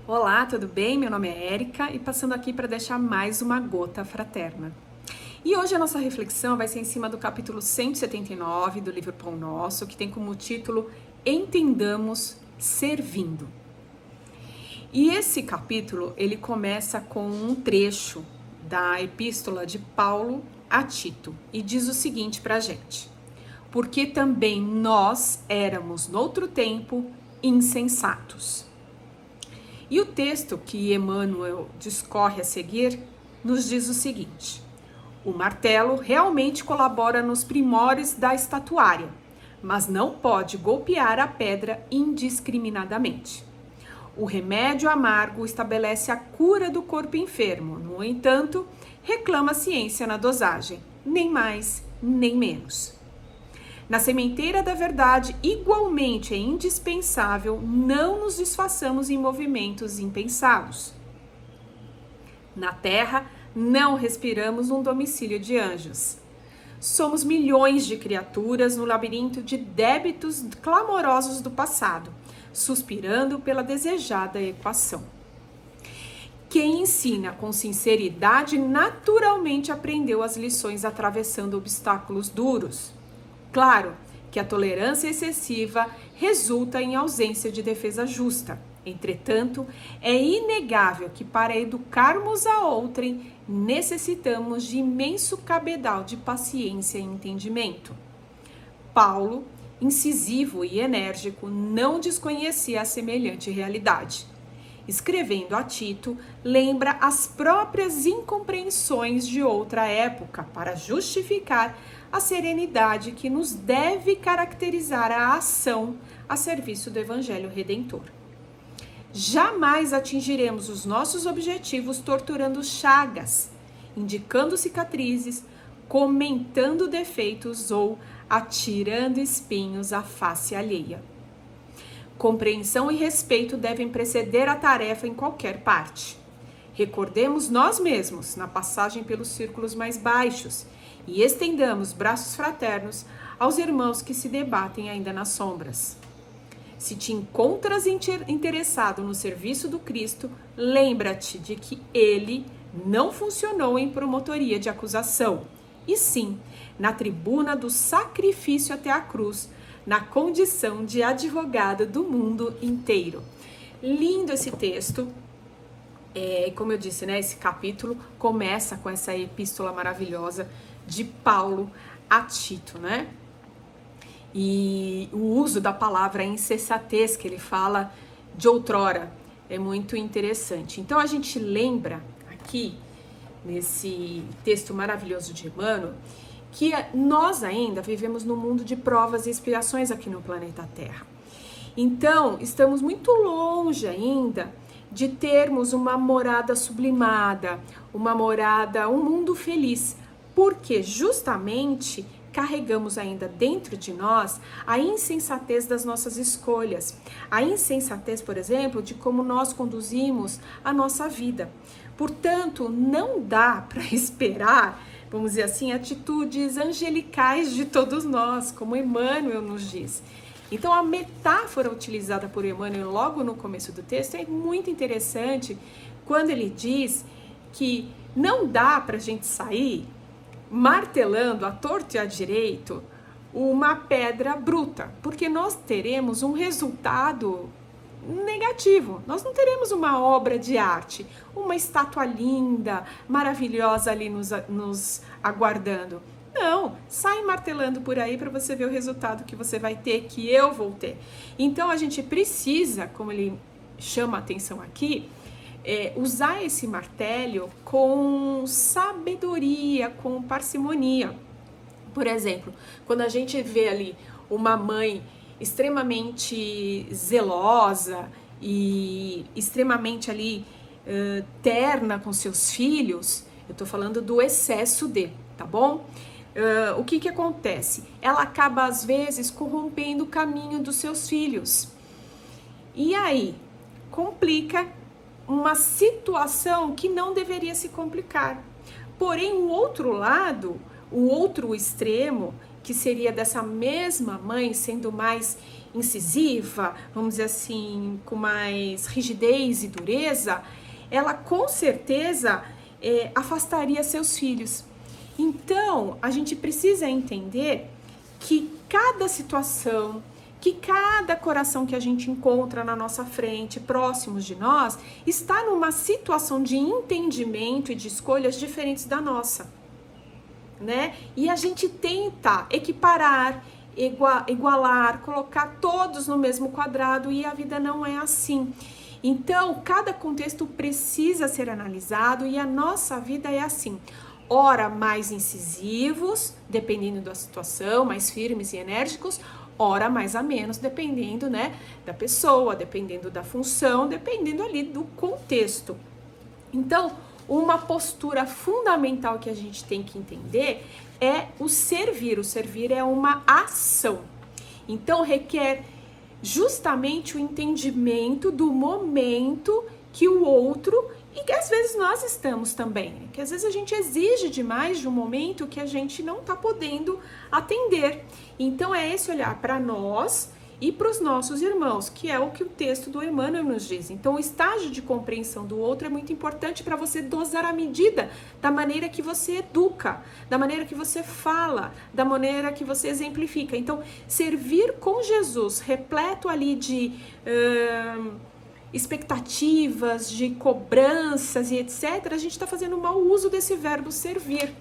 Olá, tudo bem? Meu nome é Érica e passando aqui para deixar mais uma gota fraterna. E hoje a nossa reflexão vai ser em cima do capítulo 179 do livro Pão Nosso, que tem como título Entendamos Servindo. E esse capítulo, ele começa com um trecho da epístola de Paulo a Tito e diz o seguinte pra gente: porque também nós éramos noutro tempo insensatos. E o texto que Emmanuel discorre a seguir nos diz o seguinte: o martelo realmente colabora nos primórdios da estatuária, mas não pode golpear a pedra indiscriminadamente. O remédio amargo estabelece a cura do corpo enfermo, no entanto, reclama a ciência na dosagem, nem mais, nem menos. Na sementeira da verdade, igualmente é indispensável não nos desfaçamos em movimentos impensados. Na terra, não respiramos um domicílio de anjos. Somos milhões de criaturas no labirinto de débitos clamorosos do passado, suspirando pela desejada equação. Quem ensina com sinceridade naturalmente aprendeu as lições atravessando obstáculos duros. Claro que a tolerância excessiva resulta em ausência de defesa justa. Entretanto, é inegável que para educarmos a outrem, necessitamos de imenso cabedal de paciência e entendimento. Paulo, incisivo e enérgico, não desconhecia a semelhante realidade. Escrevendo a Tito, lembra as próprias incompreensões de outra época para justificar a serenidade que nos deve caracterizar a ação a serviço do Evangelho Redentor. Jamais atingiremos os nossos objetivos torturando chagas, indicando cicatrizes, comentando defeitos ou atirando espinhos à face alheia. Compreensão e respeito devem preceder a tarefa em qualquer parte. Recordemos nós mesmos na passagem pelos círculos mais baixos e estendamos braços fraternos aos irmãos que se debatem ainda nas sombras. Se te encontras interessado no serviço do Cristo, lembra-te de que ele não funcionou em promotoria de acusação, e sim na tribuna do sacrifício até a cruz, na condição de advogado do mundo inteiro. Lindo esse texto. Como eu disse, né, esse capítulo começa com essa epístola maravilhosa de Paulo a Tito, né? E o uso da palavra insensatez que ele fala de outrora é muito interessante. Então a gente lembra aqui, nesse texto maravilhoso de Emmanuel, que nós ainda vivemos num mundo de provas e expiações aqui no planeta Terra. Então, estamos muito longe ainda de termos uma morada sublimada, um mundo feliz, porque justamente carregamos ainda dentro de nós a insensatez das nossas escolhas. A insensatez, por exemplo, de como nós conduzimos a nossa vida. Portanto, não dá para esperar, vamos dizer assim, atitudes angelicais de todos nós, como Emmanuel nos diz. Então, a metáfora utilizada por Emmanuel logo no começo do texto é muito interessante quando ele diz que não dá para a gente sair martelando à torto e à direito uma pedra bruta, porque nós teremos um resultado negativo. Nós não teremos uma obra de arte, uma estátua linda, maravilhosa ali nos aguardando. Não, sai martelando por aí para você ver o resultado que você vai ter, que eu vou ter. Então a gente precisa, como ele chama a atenção aqui, usar esse martelo com sabedoria, com parcimonia. Por exemplo, quando a gente vê ali uma mãe extremamente zelosa e extremamente ali terna com seus filhos, eu tô falando do excesso de, tá bom? O que acontece? Ela acaba às vezes corrompendo o caminho dos seus filhos. E aí, complica uma situação que não deveria se complicar. Porém, o outro lado, o outro extremo, que que seria dessa mesma mãe sendo mais incisiva, vamos dizer assim, com mais rigidez e dureza, ela com certeza afastaria seus filhos. Então, a gente precisa entender que cada situação, que cada coração que a gente encontra na nossa frente, próximos de nós, está numa situação de entendimento e de escolhas diferentes da nossa, né? E a gente tenta equiparar, igualar, colocar todos no mesmo quadrado, e a vida não é assim. Então, cada contexto precisa ser analisado, e a nossa vida é assim. Ora mais incisivos, dependendo da situação, mais firmes e enérgicos, ora mais a menos, dependendo, né, da pessoa, dependendo da função, dependendo ali do contexto. Então, uma postura fundamental que a gente tem que entender é o servir. O servir é uma ação. Então, requer justamente o entendimento do momento que o outro, e que às vezes nós estamos também, que às vezes a gente exige demais de um momento que a gente não está podendo atender. Então é esse olhar para nós e para os nossos irmãos, que é o que o texto do Emmanuel nos diz. Então o estágio de compreensão do outro é muito importante para você dosar a medida da maneira que você educa, da maneira que você fala, da maneira que você exemplifica. Então servir com Jesus, repleto ali de expectativas, de cobranças e etc., a gente está fazendo mau uso desse verbo servir.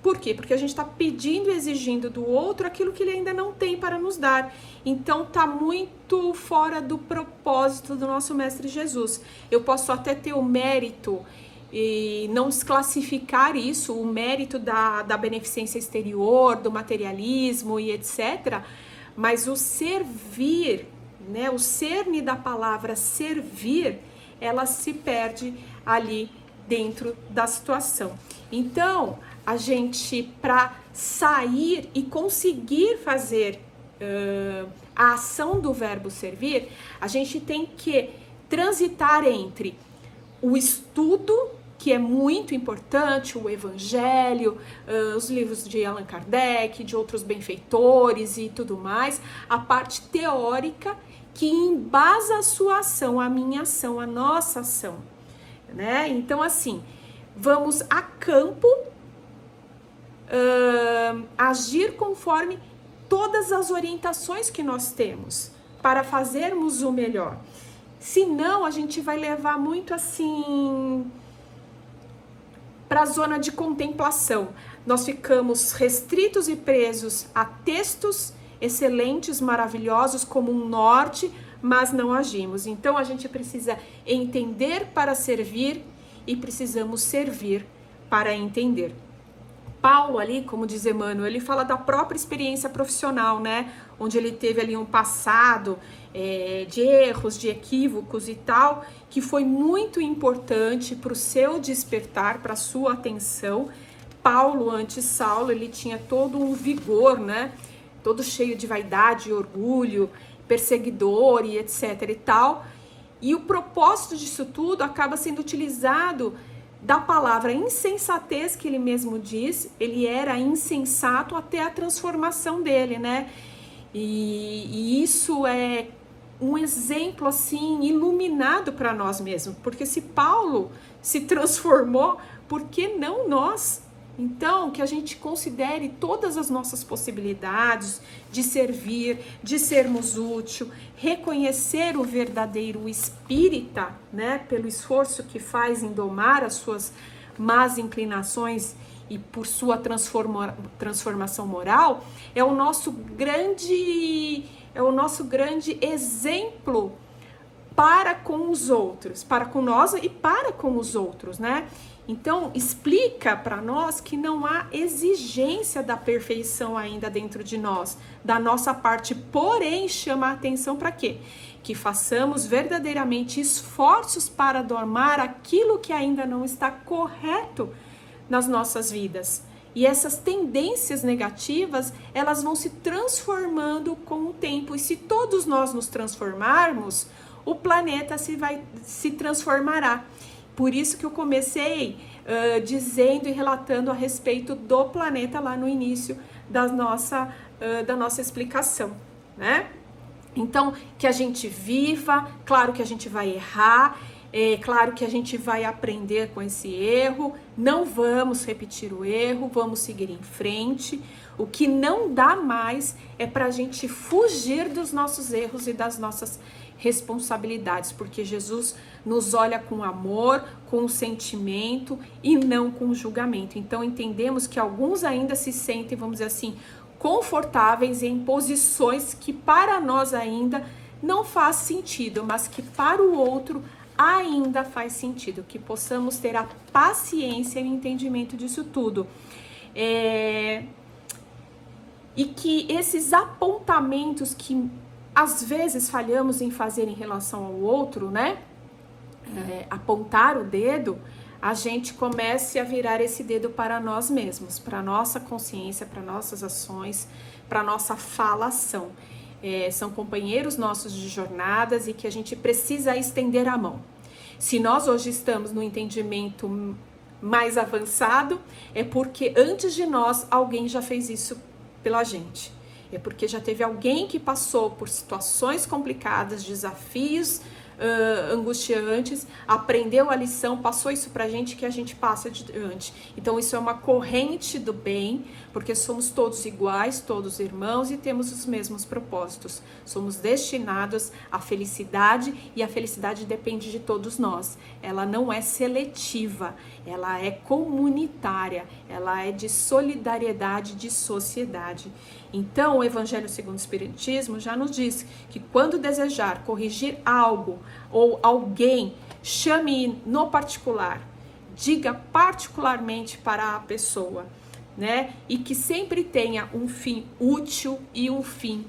Por quê? Porque a gente está pedindo e exigindo do outro aquilo que ele ainda não tem para nos dar. Então está muito fora do propósito do nosso Mestre Jesus. Eu posso até ter o mérito e não desclassificar isso, o mérito da beneficência exterior, do materialismo e etc., mas o servir, né, o cerne da palavra servir, ela se perde ali dentro da situação. Então, a gente, para sair e conseguir fazer a ação do verbo servir, a gente tem que transitar entre o estudo, que é muito importante, o Evangelho, os livros de Allan Kardec, de outros benfeitores e tudo mais, a parte teórica que embasa a sua ação, a minha ação, a nossa ação, né? Então, assim, vamos a campo agir conforme todas as orientações que nós temos para fazermos o melhor. Senão, a gente vai levar muito assim para a zona de contemplação. Nós ficamos restritos e presos a textos excelentes, maravilhosos, como um norte, mas não agimos. Então a gente precisa entender para servir e precisamos servir para entender. Paulo ali, como diz Emmanuel, ele fala da própria experiência profissional, né? Onde ele teve ali um passado de erros, de equívocos e tal, que foi muito importante para o seu despertar, para a sua atenção. Paulo, antes Saulo, ele tinha todo um vigor, né? Todo cheio de vaidade, orgulho, perseguidor e etc e tal. E o propósito disso tudo acaba sendo utilizado da palavra insensatez, que ele mesmo diz, ele era insensato até a transformação dele, né? E isso é um exemplo, assim, iluminado para nós mesmos, porque se Paulo se transformou, por que não nós? Então, que a gente considere todas as nossas possibilidades de servir, de sermos úteis, reconhecer o verdadeiro espírita, né, pelo esforço que faz em domar as suas más inclinações e por sua transformação moral, é o nosso grande exemplo para com os outros, para com nós e para com os outros, né? Então, explica para nós que não há exigência da perfeição ainda dentro de nós, da nossa parte, porém chama a atenção para quê? Que façamos verdadeiramente esforços para domar aquilo que ainda não está correto nas nossas vidas. E essas tendências negativas, elas vão se transformando com o tempo. E se todos nós nos transformarmos, o planeta se transformará. Por isso que eu comecei dizendo e relatando a respeito do planeta lá no início da nossa explicação, né? Então, que a gente viva, claro que a gente vai errar, é claro que a gente vai aprender com esse erro, não vamos repetir o erro, vamos seguir em frente. O que não dá mais é para a gente fugir dos nossos erros e das nossas responsabilidades, porque Jesus nos olha com amor, com sentimento e não com julgamento. Então, entendemos que alguns ainda se sentem, vamos dizer assim, confortáveis em posições que para nós ainda não faz sentido, mas que para o outro ainda faz sentido, que possamos ter a paciência e o entendimento disso tudo. E que esses apontamentos que às vezes falhamos em fazer em relação ao outro, né? Apontar o dedo, a gente comece a virar esse dedo para nós mesmos, para nossa consciência, para nossas ações, para nossa falação. São companheiros nossos de jornadas e que a gente precisa estender a mão. Se nós hoje estamos no entendimento mais avançado, é porque antes de nós alguém já fez isso pela gente. É porque já teve alguém que passou por situações complicadas, desafios angustiantes, aprendeu a lição, passou isso pra gente que a gente passa adiante. Então isso é uma corrente do bem, porque somos todos iguais, todos irmãos e temos os mesmos propósitos. Somos destinados à felicidade e a felicidade depende de todos nós. Ela não é seletiva, ela é comunitária, ela é de solidariedade, de sociedade. Então, o Evangelho segundo o Espiritismo já nos diz que quando desejar corrigir algo ou alguém, chame no particular, diga particularmente para a pessoa, né? E que sempre tenha um fim útil e um fim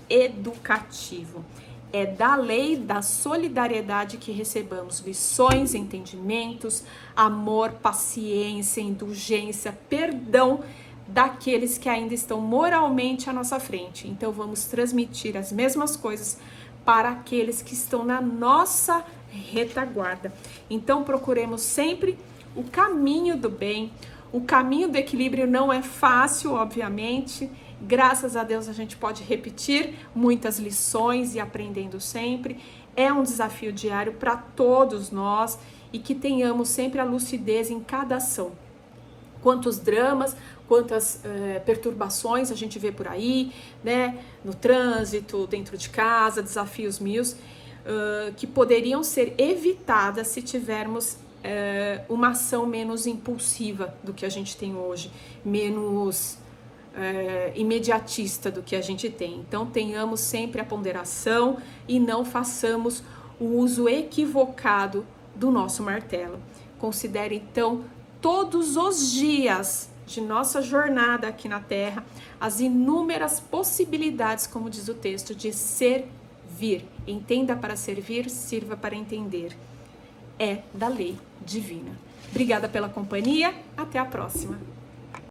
educativo. É da lei da solidariedade que recebamos lições, entendimentos, amor, paciência, indulgência, perdão daqueles que ainda estão moralmente à nossa frente. Então vamos transmitir as mesmas coisas para aqueles que estão na nossa retaguarda. Então procuremos sempre o caminho do bem. O caminho do equilíbrio não é fácil, obviamente. Graças a Deus a gente pode repetir muitas lições e aprendendo sempre. É um desafio diário para todos nós e que tenhamos sempre a lucidez em cada ação. Quantos dramas, quantas perturbações a gente vê por aí, né? No trânsito, dentro de casa, desafios mil, que poderiam ser evitadas se tivermos uma ação menos impulsiva do que a gente tem hoje, menos imediatista do que a gente tem. Então tenhamos sempre a ponderação e não façamos o uso equivocado do nosso martelo. Considere então todos os dias de nossa jornada aqui na Terra as inúmeras possibilidades, como diz o texto, de servir. Entenda para servir, sirva para entender. É da lei divina. Obrigada pela companhia, até a próxima.